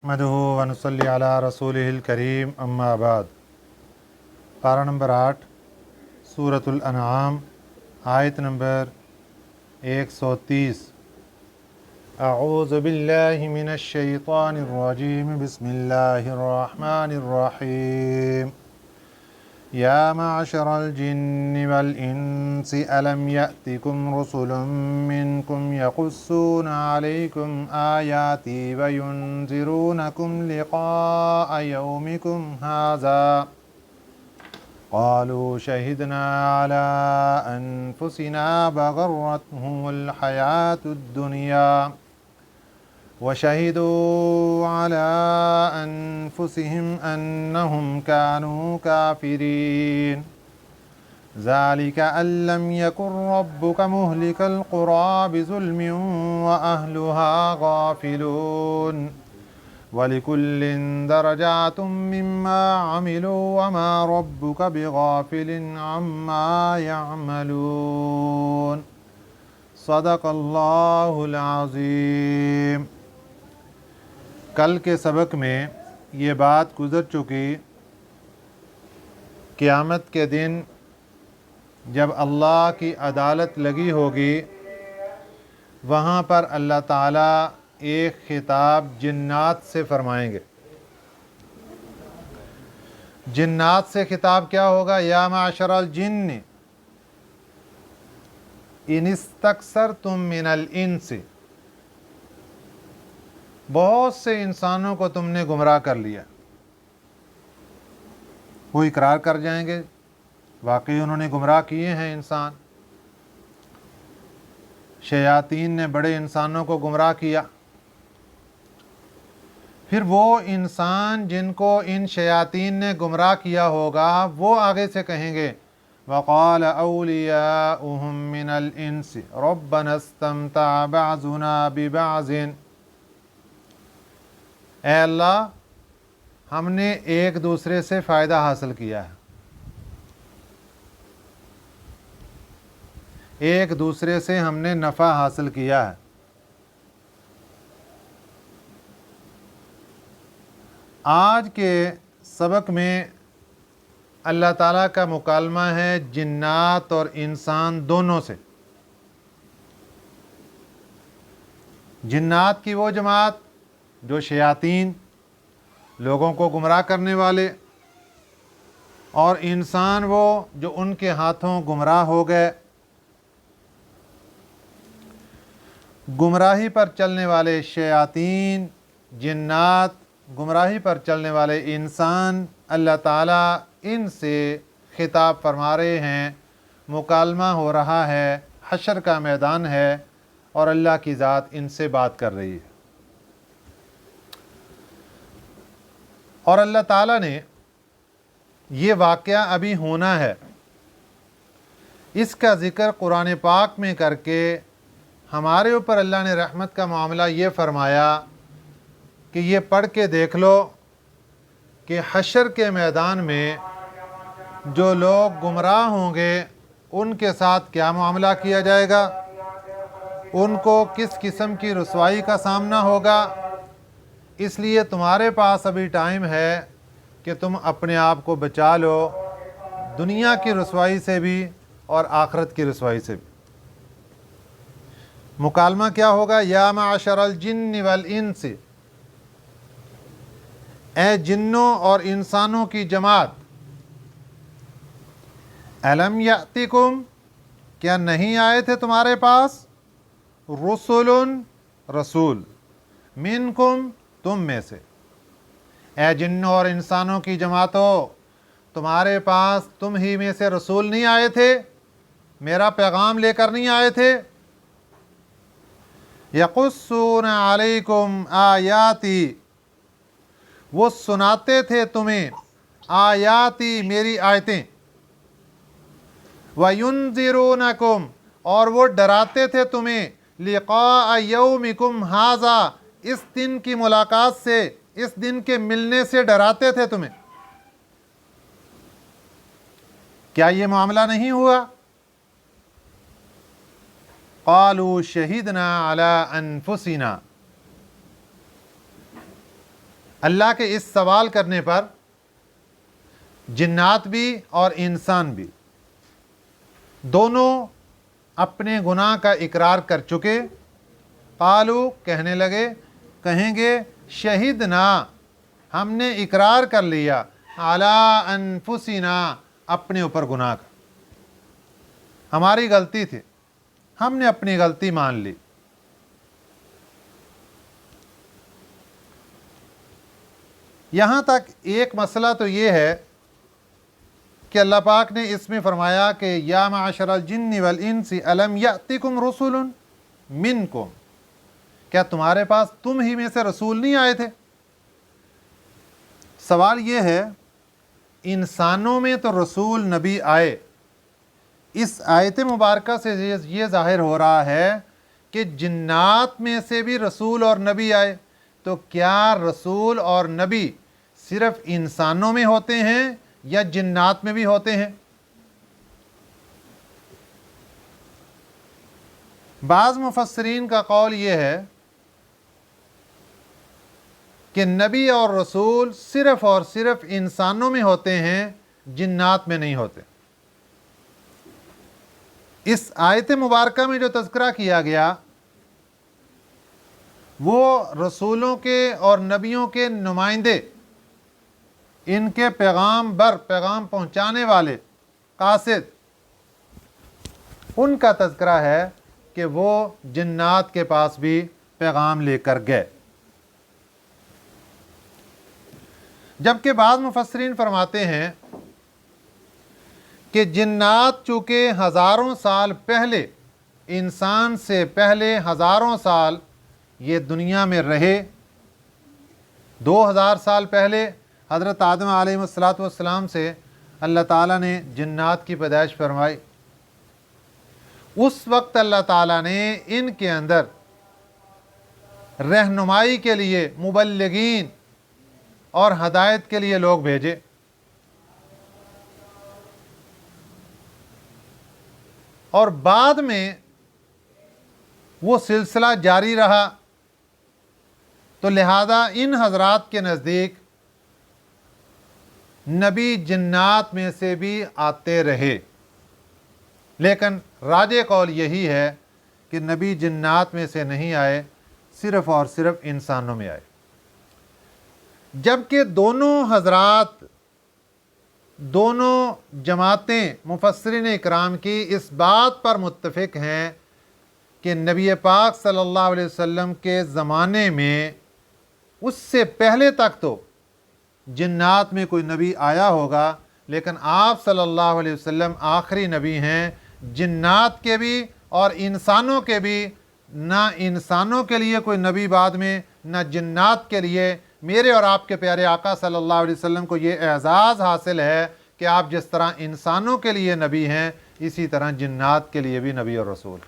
نحمدہ ونصلی علی رسولہ الکریم اما بعد۔ پارہ نمبر 8 سورۃ الانعام، آیت نمبر 130۔ اعوذ باللہ من الشیطان الرجیم، بسم اللہ الرحمن الرحیم۔ یا معشر الجن والانس الم یأتکم رسل منکم یقصون علیکم آیاتی وینذرونکم لقاء یومکم ھذا قالوا شہدنا علی انفسنا وغرتهم الحیاۃ الدنیا وشهدوا على أنفسهم أنهم كانوا كافرين ذلك أن لم يكن ربك مهلك القرى بظلم وأهلها غافلون ولكل درجات مما عملوا وما ربك بغافل عما يعملون۔ صدق اللہ العظیم۔ کل کے سبق میں یہ بات گزر چکی، قیامت کے دن جب اللہ کی عدالت لگی ہوگی، وہاں پر اللہ تعالیٰ ایک خطاب جنات سے فرمائیں گے۔ جنات سے خطاب کیا ہوگا؟ یا معشر الجن ان استکثرتم من الانس، بہت سے انسانوں کو تم نے گمراہ کر لیا۔ وہ اقرار کر جائیں گے واقعی انہوں نے گمراہ کیے ہیں انسان، شیاطین نے بڑے انسانوں کو گمراہ کیا۔ پھر وہ انسان جن کو ان شیاطین نے گمراہ کیا ہوگا، وہ آگے سے کہیں گے وقال اولیاؤہم من الانس ربنا استمتع بعضنا ببعض، اے اللہ ہم نے ایک دوسرے سے فائدہ حاصل کیا ہے، ایک دوسرے سے ہم نے نفع حاصل کیا ہے۔ آج کے سبق میں اللہ تعالیٰ کا مکالمہ ہے جنات اور انسان دونوں سے۔ جنات کی وہ جماعت جو شیاطین، لوگوں کو گمراہ کرنے والے، اور انسان وہ جو ان کے ہاتھوں گمراہ ہو گئے۔ گمراہی پر چلنے والے شیاطین، جنات، گمراہی پر چلنے والے انسان، اللہ تعالیٰ ان سے خطاب فرما رہے ہیں، مکالمہ ہو رہا ہے، حشر کا میدان ہے اور اللہ کی ذات ان سے بات کر رہی ہے۔ اور اللہ تعالیٰ نے یہ واقعہ ابھی ہونا ہے، اس کا ذکر قرآن پاک میں کر کے ہمارے اوپر اللہ نے رحمت کا معاملہ یہ فرمایا کہ یہ پڑھ کے دیکھ لو کہ حشر کے میدان میں جو لوگ گمراہ ہوں گے ان کے ساتھ کیا معاملہ کیا جائے گا، ان کو کس قسم کی رسوائی کا سامنا ہوگا۔ اس لیے تمہارے پاس ابھی ٹائم ہے کہ تم اپنے آپ کو بچا لو، دنیا کی رسوائی سے بھی اور آخرت کی رسوائی سے بھی۔ مکالمہ کیا ہوگا؟ یا معشر الجن والانس، اے جنوں اور انسانوں کی جماعت، الم یأتکم، کیا نہیں آئے تھے تمہارے پاس، رسول، رسول، منکم، تم میں سے، اے جنوں اور انسانوں کی جماعتوں، تمہارے پاس تم ہی میں سے رسول نہیں آئے تھے، میرا پیغام لے کر نہیں آئے تھے؟ یقصون علیکم آیاتی، وہ سناتے تھے تمہیں آیاتی، میری آیتیں، وَيُنذِرُونَكُمْ، اور وہ ڈراتے تھے تمہیں، لقاء یومکم ھذا، اس دن کی ملاقات سے، اس دن کے ملنے سے ڈراتے تھے تمہیں۔ کیا یہ معاملہ نہیں ہوا؟ قالوا شہدنا علی انفسنا، अल्लाह के इस सवाल करने पर जिन्नात भी और इंसान भी दोनों अपने गुनाह का इकरार कर चुके। कालू कहने लगे, कहेंगे शहीदना, हमने इकरार कर लिया, अला अनफुसिना, अपने ऊपर गुनाह का, हमारी गलती थी, हमने अपनी गलती मान ली। यहाँ तक एक मसला तो ये है कि अल्लाह पाक ने इसमें फरमाया कि या माशरल जिन्नि वल इंसी अलम यातिकुम रसूलुन मिनकुम, क्या तुम्हारे पास तुम ही में से रसूल नहीं आए थे? सवाल ये है, इंसानों में तो रसूल नबी आए। इस आयत मुबारका से ये ज़ाहिर हो रहा है कि जिन्नात में से भी रसूल और नबी आए। तो क्या रसूल और नबी सिर्फ इंसानों में होते हैं या जिन्नात में भी होते हैं? बाज़ मुफस्सिरीन का कौल ये है कि नबी और रसूल सिर्फ और सिर्फ इंसानों में होते हैं, जिन्नात में नहीं होते। इस आयत मुबारका में जो तज़किरा किया गया वो रसूलों के और नबियों के नुमाइंदे, इनके पैगाम पहुंचाने वाले कासिद, उनका तज़किरा है कि वो जिन्नात के पास भी पैगाम लेकर गए। जबकि बाज़ मुफस्सिरीन फरमाते हैं कि जिन्नात चूँकि हज़ारों साल पहले, इंसान से पहले हज़ारों साल ये दुनिया में रहे। 2000 साल पहले हज़रत आदम अलैहिस्सलाम से अल्लाह ताला ने जिन्नात की पैदाइश फरमाई। उस वक्त अल्लाह ताला ने इनके अंदर रहनुमाई के लिए मुबल्लिगीन और हदायत के लिए लोग भेजे। और बाद में वो सिलसिला जारी रहा, तो लिहाजा इन हजरात के नज़दीक नबी जिन्नात में से भी आते रहे। लेकिन राजे कौल यही है कि नबी जिन्नात में से नहीं आए, सिर्फ़ और सिर्फ इंसानों में आए। जबकि दोनों हजरात, दोनों जमातें मुफस्सिरीन इकराम की इस बात पर मुत्तफ़िक़ हैं कि नबी पाक सल्लल्लाहु अलैहि वसल्लम के ज़माने में, उससे पहले तक तो जिन्नात में कोई नबी आया होगा, लेकिन आप सल्लल्लाहु अलैहि वसल्लम आखिरी नबी हैं, जिन्नात के भी और इंसानों के भी। ना इंसानों के लिए कोई नबी बाद में, ना जिन्नात के लिए। मेरे और आपके प्यारे आका सल्लल्लाहु अलैहि वसल्लम को ये एजाज़ हासिल है कि आप जिस तरह इंसानों के लिए नबी हैं, इसी तरह जिन्नात के लिए भी नबी और रसूल।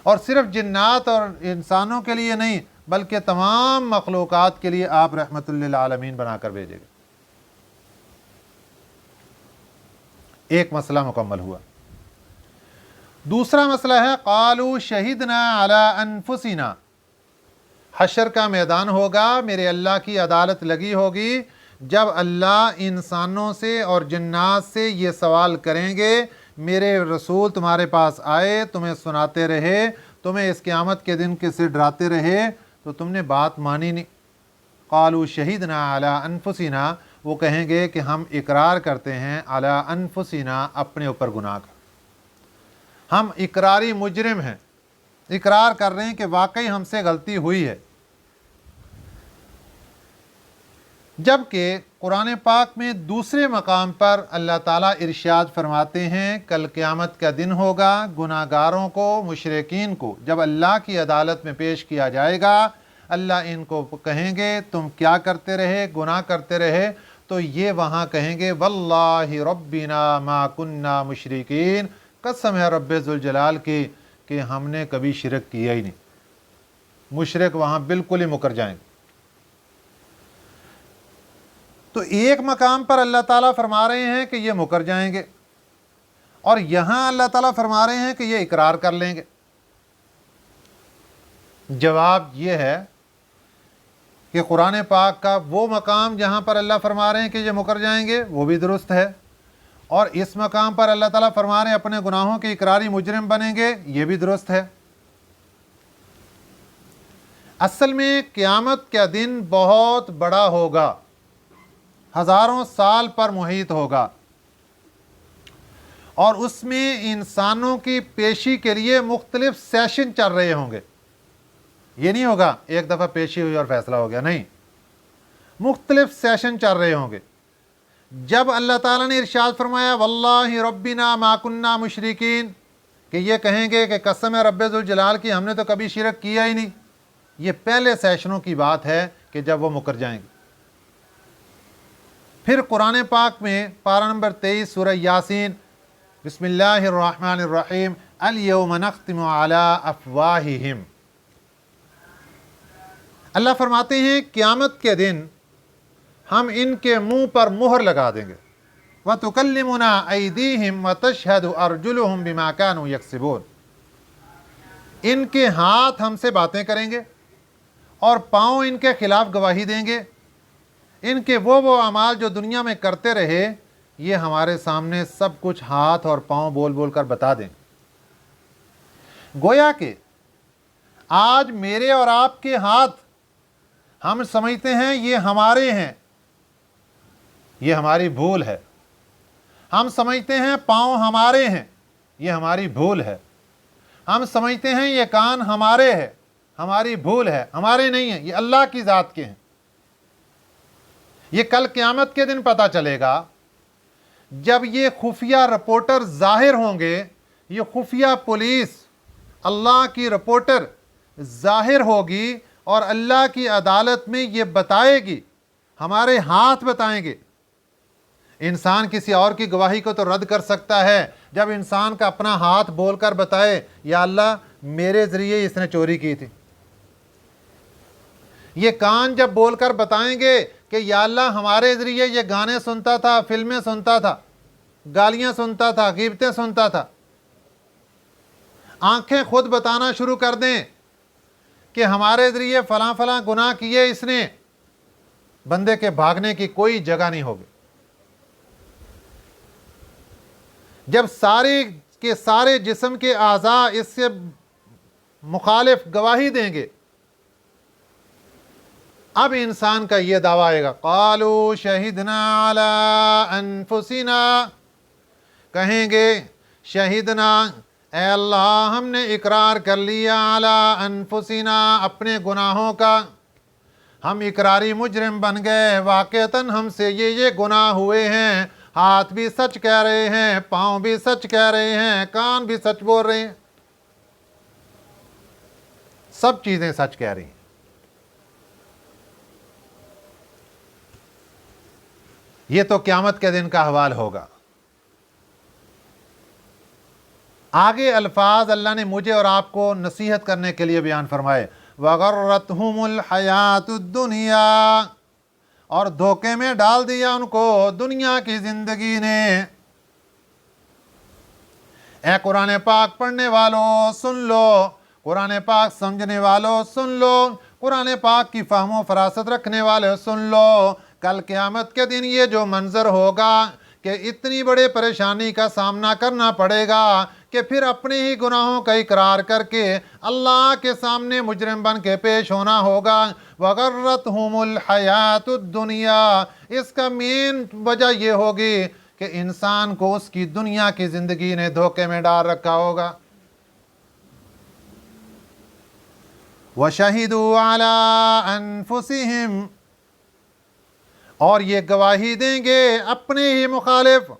और सिर्फ जिन्नात और इंसानों के लिए नहीं, बल्कि तमाम मखलूक़ात के लिए आप रहमतुल लिल आलमीन बनाकर भेजेंगे। एक मसला मुकम्मल हुआ। दूसरा मसला है क़ालू शहीदना अला अनफुसिना। हशर का मैदान होगा, मेरे अल्लाह की अदालत लगी होगी, जब अल्लाह इंसानों से और जिन्नात से ये सवाल करेंगे, मेरे रसूल तुम्हारे पास आए, तुम्हें सुनाते रहे, तुम्हें इस क़यामत के दिन से डराते रहे, तो तुमने बात मानी नहीं। क़ालू शहीदना अला अनफुसिना, वो कहेंगे कि हम इकरार करते हैं अला अनफुसिना, अपने ऊपर गुनाह का। हम इकरारी मुजरिम हैं, इकरार कर रहे हैं कि वाकई हमसे गलती हुई है। जबकि कुरान पाक में दूसरे मकाम पर अल्लाह ताला इरशाद फरमाते हैं, कल क़यामत का दिन होगा, गुनाहगारों को, मुशरिकीन को जब अल्लाह की अदालत में पेश किया जाएगा, अल्लाह इनको कहेंगे तुम क्या करते रहे, गुनाह करते रहे। तो ये वहाँ कहेंगे वल्लाहि रब्बिना मा कुन्ना मुशरिकीन, कसम है रब्बे ज़ुल जलाल की कि हमने कभी शिरक किया ही नहीं। मुशरिक वहाँ बिल्कुल ही मुकर जाएंगे। तो एक मकाम पर अल्लाह ताला फरमा रहे हैं कि ये मुकर जाएंगे, और यहाँ अल्लाह ताला फरमा रहे हैं कि ये इकरार कर लेंगे। जवाब ये है کہ قرآن پاک کا وہ مقام جہاں پر اللہ فرما رہے ہیں کہ یہ مکر جائیں گے وہ بھی درست ہے، اور اس مقام پر اللہ تعالیٰ فرما رہے ہیں اپنے گناہوں کے اقراری مجرم بنیں گے، یہ بھی درست ہے۔ اصل میں قیامت کا دن بہت بڑا ہوگا، ہزاروں سال پر محیط ہوگا، اور اس میں انسانوں کی پیشی کے لیے مختلف سیشن چل رہے ہوں گے۔ یہ نہیں ہوگا ایک دفعہ پیشی ہوئی اور فیصلہ ہو گیا، نہیں، مختلف سیشن چل رہے ہوں گے۔ جب اللہ تعالیٰ نے ارشاد فرمایا واللہ ربنا ما کننا مشرکین، کہ یہ کہیں گے کہ قسم ہے رب ذوالجلال کی ہم نے تو کبھی شرک کیا ہی نہیں، یہ پہلے سیشنوں کی بات ہے کہ جب وہ مکر جائیں گے۔ پھر قرآن پاک میں پارہ نمبر 23 سورہ یاسین، بسم اللہ الرحمن الرحیم، الیوم نختم علی افواہہم، اللہ فرماتے ہیں قیامت کے دن ہم ان کے منہ پر مہر لگا دیں گے، وَتُكَلِّمُنَا أَيْدِيهِمْ وَتَشْهَدُ أَرْجُلُهُمْ بِمَا كَانُوا يَكْسِبُونَ، ان کے ہاتھ ہم سے باتیں کریں گے اور پاؤں ان کے خلاف گواہی دیں گے، ان کے وہ اعمال جو دنیا میں کرتے رہے یہ ہمارے سامنے سب کچھ ہاتھ اور پاؤں بول بول کر بتا دیں۔ گویا کہ آج میرے اور آپ کے ہاتھ ہم سمجھتے ہیں یہ ہمارے ہیں، یہ ہماری بھول ہے، ہم سمجھتے ہیں پاؤں ہمارے ہیں، یہ ہماری بھول ہے، ہم سمجھتے ہیں یہ کان ہمارے ہیں، ہماری بھول ہے، ہمارے نہیں ہیں، یہ اللہ کی ذات کے ہیں۔ یہ کل قیامت کے دن پتہ چلے گا جب یہ خفیہ رپورٹر ظاہر ہوں گے، یہ خفیہ پولیس اللہ کی رپورٹر ظاہر ہوگی اور اللہ کی عدالت میں یہ بتائے گی، ہمارے ہاتھ بتائیں گے۔ انسان کسی اور کی گواہی کو تو رد کر سکتا ہے، جب انسان کا اپنا ہاتھ بول کر بتائے یا اللہ میرے ذریعے اس نے چوری کی تھی۔ یہ کان جب بول کر بتائیں گے کہ یا اللہ ہمارے ذریعے یہ گانے سنتا تھا، فلمیں سنتا تھا، گالیاں سنتا تھا، غیبتیں سنتا تھا۔ آنکھیں خود بتانا شروع کر دیں کہ ہمارے ذریعے فلاں فلاں گناہ کیے اس نے، بندے کے بھاگنے کی کوئی جگہ نہیں ہوگی۔ جب سارے کے سارے جسم کے اعضاء اس سے مخالف گواہی دیں گے، اب انسان کا یہ دعویٰ آئے گا، قالوا شہدنا علی انفسنا، کہیں گے شہدنا اے اللہ ہم نے اقرار کر لیا علی انفسنا اپنے گناہوں کا، ہم اقراری مجرم بن گئے، واقعتاً ہم سے یہ گناہ ہوئے ہیں، ہاتھ بھی سچ کہہ رہے ہیں، پاؤں بھی سچ کہہ رہے ہیں، کان بھی سچ بول رہے ہیں، سب چیزیں سچ کہہ رہی ہیں۔ یہ تو قیامت کے دن کا احوال ہوگا۔ آگے الفاظ اللہ نے مجھے اور آپ کو نصیحت کرنے کے لیے بیان فرمائے، وَغَرَّتْهُمُ الْحَيَاةُ الدُّنْيَا، اور دھوکے میں ڈال دیا ان کو دنیا کی زندگی نے۔ اے قرآن پاک پڑھنے والوں سن لو، قرآن پاک سمجھنے والوں سن لو، قرآن پاک کی فہم و فراست رکھنے والے سن لو، کل قیامت کے دن یہ جو منظر ہوگا کہ اتنی بڑے پریشانی کا سامنا کرنا پڑے گا کہ پھر اپنے ہی گناہوں کا اقرار کر کے اللہ کے سامنے مجرم بن کے پیش ہونا ہوگا۔ وَغَرَّتْهُمُ الْحَيَاةُ الدُّنْيَا، اس کا مین وجہ یہ ہوگی کہ انسان کو اس کی دنیا کی زندگی نے دھوکے میں ڈال رکھا ہوگا۔ وَشَهِدُوا عَلَىٰ أَنفُسِهِمْ، اور یہ گواہی دیں گے اپنے ہی مخالف،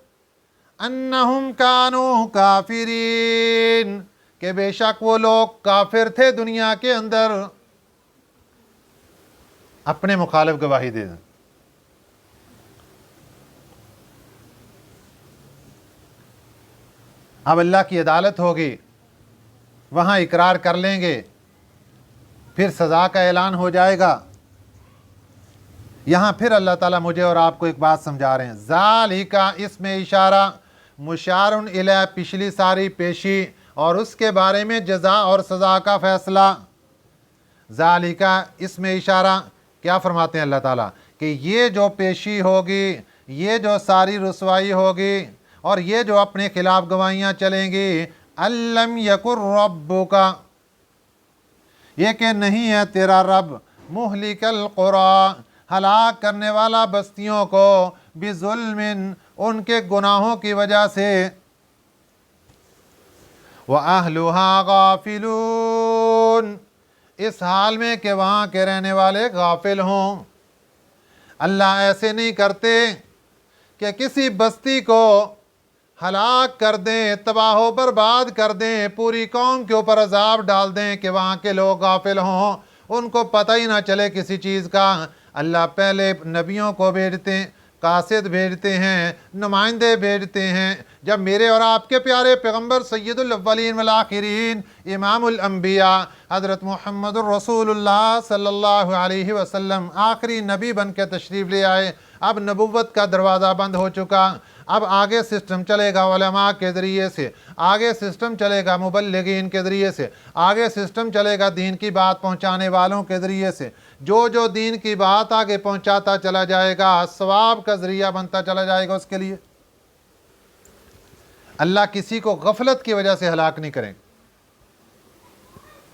انہم کانوا کافرین، کہ بے شک وہ لوگ کافر تھے دنیا کے اندر، اپنے مخالف گواہی دے دیں۔ اب اللہ کی عدالت ہوگی، وہاں اقرار کر لیں گے، پھر سزا کا اعلان ہو جائے گا۔ یہاں پھر اللہ تعالیٰ مجھے اور آپ کو ایک بات سمجھا رہے ہیں، ذالک، اس میں اشارہ مشار الیہ پچھلی ساری پیشی اور اس کے بارے میں جزا اور سزا کا فیصلہ۔ ذالک، اس میں اشارہ क्या फरमाते हैं अल्लाह ताला कि ये जो पेशी होगी, ये जो सारी रुसवाई होगी और ये जो अपने खिलाफ गवाहियाँ चलेंगी, अल्लम यकुर रब्बुका, ये कि नहीं है तेरा रब मुहलिकल कुरा, हलाक करने वाला बस्तियों को, बिजुल्मिन, उनके गुनाहों की वजह से, व अहलुहा गाफिलून, इस हाल में कि वहाँ के रहने वाले गाफिल हों। अल्लाह ऐसे नहीं करते कि किसी बस्ती को हलाक कर दें, तबाह बर्बाद कर दें, पूरी कौम के ऊपर अजाब डाल दें कि वहाँ के लोग गाफिल हों, उनको पता ही ना चले किसी चीज़ का। अल्लाह पहले नबियों को भेजते, कासिद भेजते हैं, नुमाइंदे भेजते हैं। जब मेरे और आपके प्यारे पैगम्बर सैयदुल अव्वलीन वल आखिरीन इमामुल अंबिया हज़रत मुहम्मदुर रसूलुल्लाह सल्लल्लाहु अलैहि वसल्लम आखिरी नबी बन के तशरीफ़ ले आए, अब नबुव्वत का दरवाज़ा बंद हो चुका। अब आगे सिस्टम चलेगा उलमा के ज़रिए से, आगे सिस्टम चलेगा मुबल्लिगीन के ज़रिए से, आगे सिस्टम चलेगा दीन की बात पहुँचाने वालों के ज़रिए से। जो जो दीन की बात आगे पहुँचाता चला जाएगा, सवाब का ज़रिया बनता चला जाएगा उसके लिए। अल्लाह किसी को गफलत की वजह से हलाक नहीं करेंगे,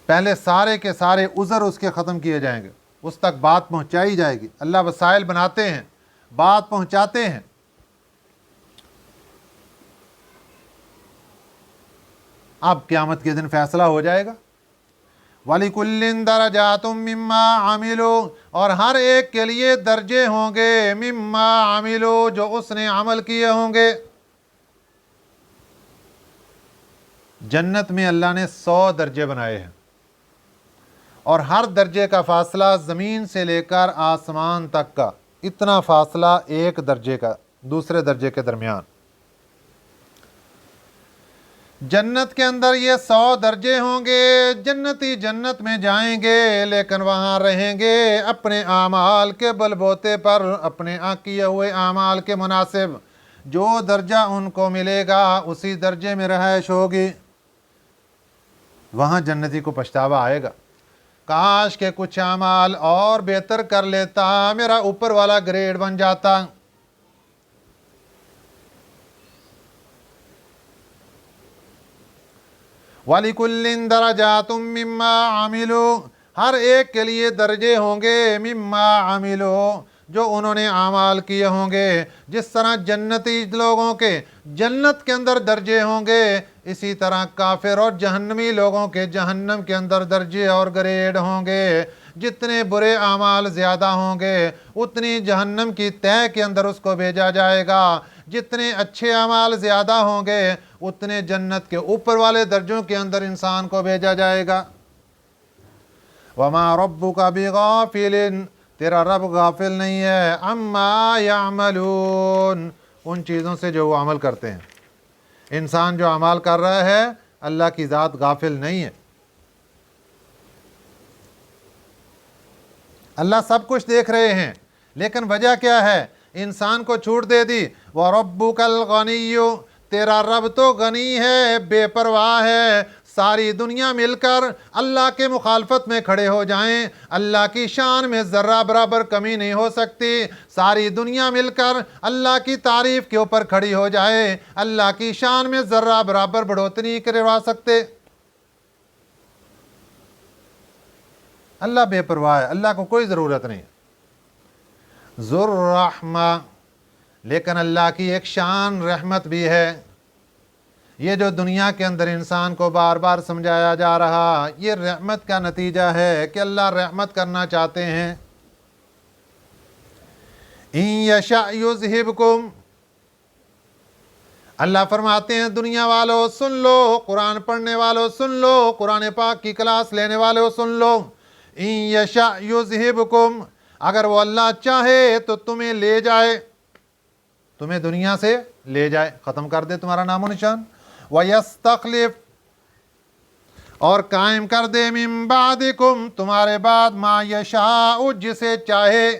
पहले सारे के सारे उज़र उसके ख़त्म किए जाएंगे, उस तक बात पहुँचाई जाएगी। अल्लाह वसाइल बनाते हैं, बात पहुँचाते हैं। अब क़यामत के दिन फैसला हो जाएगा। वलिकुल्लिन दरजातुम मिम्मा आमिलू, और हर एक के लिए दर्जे होंगे, मिम्मा आमिलू, जो उसने अमल किए होंगे। जन्नत में अल्लाह ने 100 दर्जे बनाए हैं और हर दर्जे का फासला ज़मीन से लेकर आसमान तक का, इतना फासला एक दर्जे का दूसरे दर्जे के दरमियान। जन्नत के अंदर ये 100 दर्जे होंगे। जन्नती जन्नत में जाएंगे, लेकिन वहाँ रहेंगे अपने आमाल के बलबोते पर, अपने किए हुए आमाल के मुनासिब। जो दर्जा उनको मिलेगा उसी दर्जे में रहाइश होगी। वहाँ जन्नती को पछतावा आएगा, काश के कुछ आमाल और बेहतर कर लेता, मेरा ऊपर वाला ग्रेड बन जाता। वलिकुल्लिन दरजातुम मिम्मा आमिलू, हर एक के लिए दर्जे होंगे, मिम्मा आमिलू, जो उन्होंने आमाल किए होंगे। जिस तरह जन्नती लोगों के जन्नत के अंदर दर्जे होंगे, इसी तरह काफिर और जहन्नमी लोगों के जहन्नम के अंदर दर्जे और ग्रेड होंगे। जितने बुरे आमाल ज़्यादा होंगे, उतनी जहन्नम की तह के अंदर उसको भेजा जाएगा। जितने अच्छे अमाल ज़्यादा होंगे, उतने जन्नत के ऊपर वाले दर्जों के अंदर इंसान को भेजा जाएगा। वमा रब्बुका बिगाफिलिन, तेरा रब गाफिल नहीं है, अम्मा यामलून, उन चीज़ों से जो वो अमल करते हैं। इंसान जो अमल कर रहा है, अल्लाह की ज़ात गाफिल नहीं है। अल्लाह सब कुछ देख रहे हैं, लेकिन वजह क्या है? इंसान को छूट दे दी। व रब्बुकल गनिय्यु, तेरा रब तो गनी है, बेपरवाह है। सारी दुनिया मिलकर अल्लाह के मुखालफत में खड़े हो जाएं, अल्लाह की शान में ज़र्रा बराबर कमी नहीं हो सकती। सारी दुनिया मिलकर अल्लाह की तारीफ़ के ऊपर खड़ी हो जाए, अल्लाह की शान में ज़र्रा बराबर बढ़ोतरी नहीं करवा सकते। अल्लाह बेपरवाह है, अल्लाह को कोई ज़रूरत नहीं। ज़ुर रहमा, लेकिन अल्लाह की एक शान रहमत भी है। ये जो दुनिया के अंदर इंसान को बार बार समझाया जा रहा, ये रहमत का नतीजा है कि अल्लाह रहमत करना चाहते हैं। इन यशा युज़हिबकुम, अल्लाह फरमाते हैं दुनिया वालों सुन लो, कुरान पढ़ने वालों सुन लो, कुरान पाक की क्लास लेने वालों सुन लो। इन यशा युज़हिबकुम, अगर वो अल्लाह चाहे तो तुम्हें ले जाए, तुम्हें दुनिया से ले जाए, ख़त्म कर दे तुम्हारा नामो निशान। वयस्तखलिफ, और कायम कर दे, मिन बादिकुम, तुम्हारे बाद, मा यशाउ, जिसे चाहे,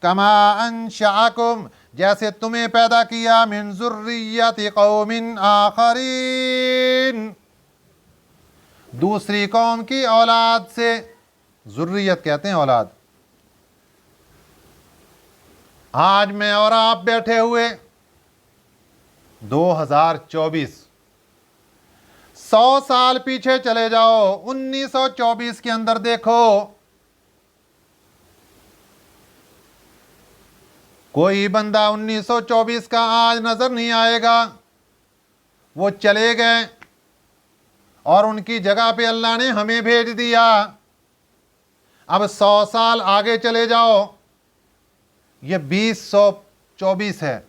कमा अंशाकुम, जैसे तुम्हें पैदा किया, मिन ज़ुर्रिय्यति कौमिन आखरीन, दूसरी कौम की औलाद से। ज़ुर्रियत कहते हैं औलाद, आज मैं और आप बैठे हुए 2024, 100 साल पीछे चले जाओ, 1924 के अंदर देखो, कोई बंदा 1924 का आज नजर नहीं आएगा। वो चले गए और उनकी जगह पे अल्लाह ने हमें भेज दिया। अब 100 साल आगे चले जाओ, ये 2024 है,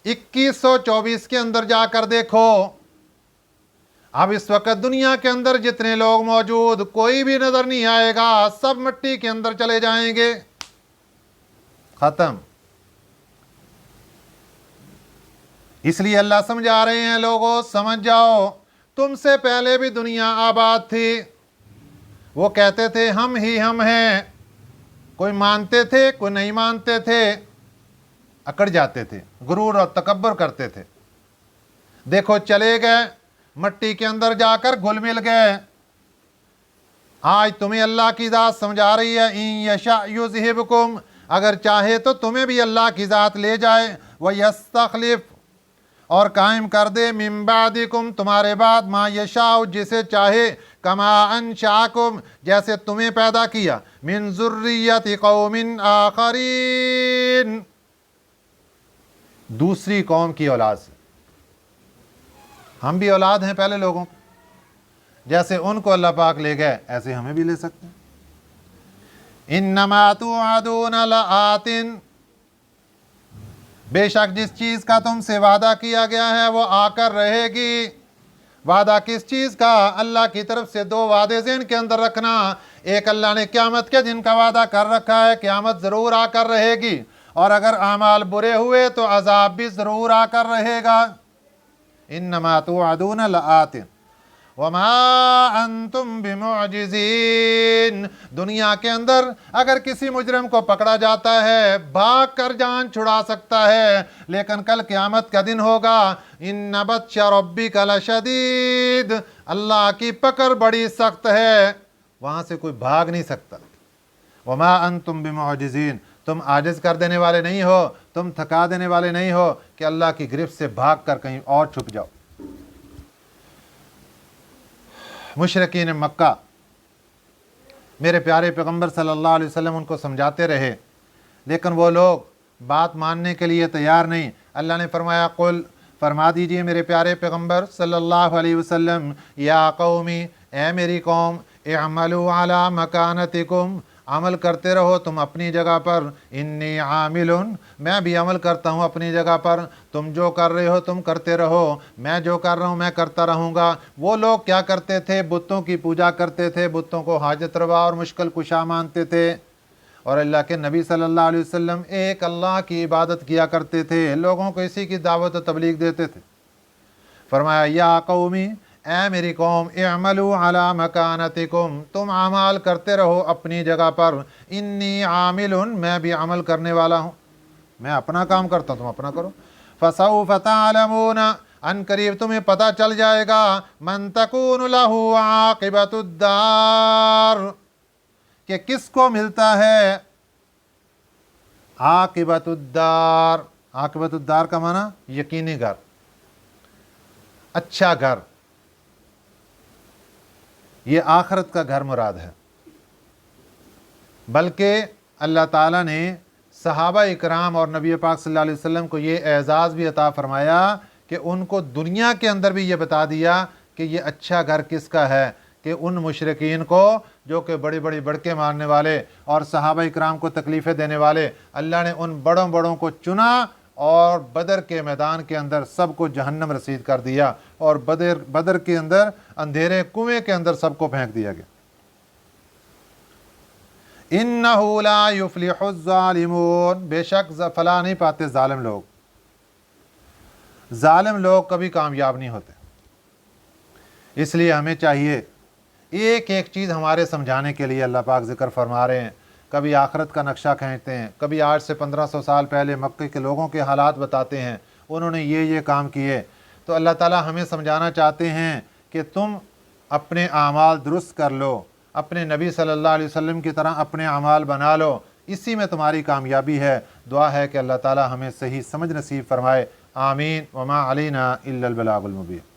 2124 के अंदर जाकर देखो, अब इस वक्त दुनिया के अंदर जितने लोग मौजूद, कोई भी नजर नहीं आएगा, सब मिट्टी के अंदर चले जाएंगे, खत्म। इसलिए अल्लाह समझा रहे हैं, लोगों समझ जाओ, तुमसे पहले भी दुनिया आबाद थी। वो कहते थे हम ही हम हैं, कोई मानते थे, कोई नहीं मानते थे, अकड़ जाते थे, गुरूर और तकब्बर करते थे। देखो चले गए, मिट्टी के अंदर जाकर घुल मिल गए। आज तुम्हें अल्लाह की ज़ात समझा रही है, इन यशा युज़हिबकुम, अगर चाहे तो तुम्हें भी अल्लाह की ज़ात ले जाए, व यस्तखलिफ, और कायम कर दे, मिन बादिकुम, तुम्हारे बाद, मा यशाउ, जिसे चाहे, कमा अंशाकुम, जैसे तुम्हें पैदा किया, मिन ज़ुर्रियति कौमिन आखरीन, दूसरी कौम की औलाद से। हम भी औलाद हैं पहले लोगों की, जैसे उनको अल्लाह पाक ले गए ऐसे हमें भी ले सकते हैं। इन्नमा तुअदून लआतिन, बेशक जिस चीज का तुमसे वादा किया गया है वो आकर रहेगी। वादा किस चीज का? अल्लाह की तरफ से दो वादे ज़हन के अंदर रखना। एक अल्लाह ने क़यामत के दिन का वादा कर रखा है, क़यामत जरूर आकर रहेगी, और अगर आमाल बुरे हुए तो अजाब भी जरूर आकर रहेगा। इन्नमा तुअदून लआतिन वमा अंतुम बिमुअजिज़ीन, दुनिया के अंदर अगर किसी मुजरिम को पकड़ा जाता है, भाग कर जान छुड़ा सकता है, लेकिन कल क़यामत का दिन होगा। इन्न बत्शा रब्बिका लशदीद, अल्लाह की पकड़ बड़ी सख्त है, वहाँ से कोई भाग नहीं सकता। वमा अंतुम बिमुअजिज़ीन, तुम आजिज़ कर देने वाले नहीं हो, तुम थका देने वाले नहीं हो कि अल्लाह की गिरफ्त से भाग कर कहीं और छुप जाओ। मुशरिकीन मक्का मेरे प्यारे पैगंबर सल्लल्लाहु अलैहि वसल्लम उनको समझाते रहे, लेकिन वो लोग बात मानने के लिए तैयार नहीं। अल्लाह ने फरमाया, कुल, फरमा दीजिए मेरे प्यारे पैगंबर सल्लल्लाहु अलैहि वसल्लम, या कौमी, ए मेरी कौम, इअमलू अला मकानतिकुम, अमल करते रहो तुम अपनी जगह पर, इन्नी आमिलुन, मैं भी अमल करता हूँ अपनी जगह पर, तुम जो कर रहे हो तुम करते रहो, मैं जो कर रहा हूँ मैं करता रहूँगा। वो लोग क्या करते थे? बुतों की पूजा करते थे, बुतों को हाजत रवा और मुश्किल कुशा मानते थे, और अल्लाह के नबी सल्लल्लाहु अलैहि वसल्लम एक अल्लाह की इबादत किया करते थे, लोगों को इसी की दावत और तबलीग देते थे। फरमाया, या कौमी, ए मेरी कौम, इअमलू अला मकानतिकुम, तुम अमाल करते रहो अपनी जगह पर, इन्नी आमिलुन, मैं भी अमल करने वाला हूँ, मैं अपना काम करता हूँ, तुम अपना करो। फसौफ तअलमून, अन करीब तुम्हें पता चल जाएगा, मन तकून लहू आक़िबतुद्दार, कि किसको मिलता है आक़िबतुद्दार। आक़िबतुद्दार का माना यकीनी घर, अच्छा घर, ये आखिरत का घर मुराद है। बल्कि अल्लाह ताला ने सहाबा इकराम और नबी पाक सल्लल्लाहु अलैहि वसल्लम को ये एजाज़ भी अता फरमाया कि उनको दुनिया के अंदर भी ये बता दिया कि ये अच्छा घर किसका है, कि उन मुशरिकीन को जो कि बड़ी बड़ी बड़के मारने वाले और सहाबा इकराम को तकलीफ़ें देने वाले, अल्लाह ने उन बड़ों बड़ों को चुना और बदर के मैदान के अंदर सबको जहन्नम रसीद कर दिया, और बदर के अंदर अंधेरे कुएं के अंदर सबको फेंक दिया गया। इन्नहु ला युफ्लिहु ज़ालिमून, बेशक फला नहीं पाते जालिम लोग, जालिम लोग कभी कामयाब नहीं होते। इसलिए हमें चाहिए, एक एक चीज़ हमारे समझाने के लिए अल्लाह पाक ज़िक्र फरमा रहे हैं। कभी आखरत का नक्शा खींचते हैं, कभी आज से 1500 साल पहले मक्के के लोगों के हालात बताते हैं, उन्होंने ये काम किए। तो अल्लाह ताला हमें समझाना चाहते हैं कि तुम अपने आमाल दुरुस्त कर लो, अपने नबी सल्लल्लाहु अलैहि वसल्लम की तरह अपने अमाल बना लो, اسی میں تمہاری کامیابی ہے۔ دعا ہے کہ اللہ تعالی ہمیں صحیح سمجھ نصیب فرمائے۔ آمین۔ وما علینا الا البلاغ المبین۔